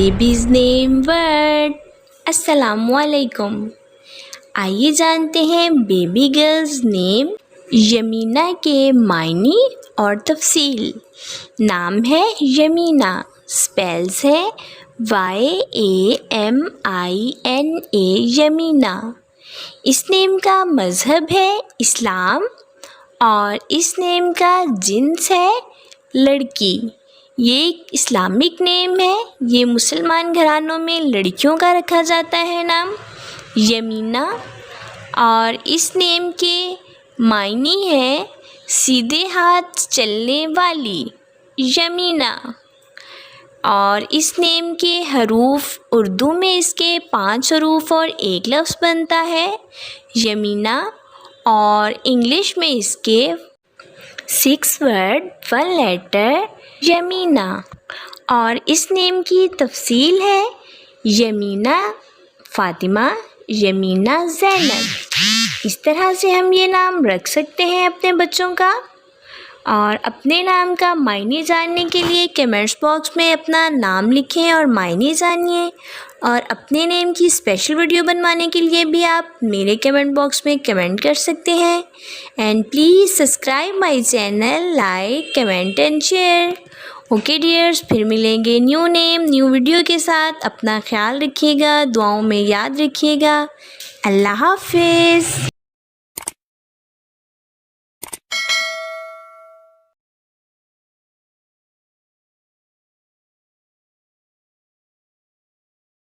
Babies name word. अस्सलामु अलैकुम। आइए जानते हैं बेबी गर्ल्स नेम यमीना के मायने और तफसील। नाम है यमीना, स्पेल्स है YAMINA यमीना। इस नेम का मज़हब है इस्लाम और इस नेम का जिन्स है लड़की। ये एक इस्लामिक नेम है। ये मुसलमान घरानों में लड़कियों का रखा जाता है नाम यमीना। और इस नेम के मायने है सीधे हाथ चलने वाली यमीना। और इस नेम के हरूफ उर्दू में इसके 5 हरूफ और एक लफ्ज़ बनता है यमीना, और इंग्लिश में इसके 6 वर्ड 1 लेटर यमीना। और इस नेम की तफसील है यमीना फ़ातिमा, यमीना ज़ैनब। इस तरह से हम ये नाम रख सकते हैं अपने बच्चों का। और अपने नाम का मायने जानने के लिए कमेंट्स बॉक्स में अपना नाम लिखें और मायने जानिए। और अपने नेम की स्पेशल वीडियो बनवाने के लिए भी आप मेरे कमेंट बॉक्स में कमेंट कर सकते हैं। And please subscribe my channel, like, comment and share. Okay dears, फिर मिलेंगे न्यू नेम न्यू वीडियो के साथ। अपना ख्याल रखिएगा, दुआओं में याद रखिएगा। अल्लाह हाफिज़।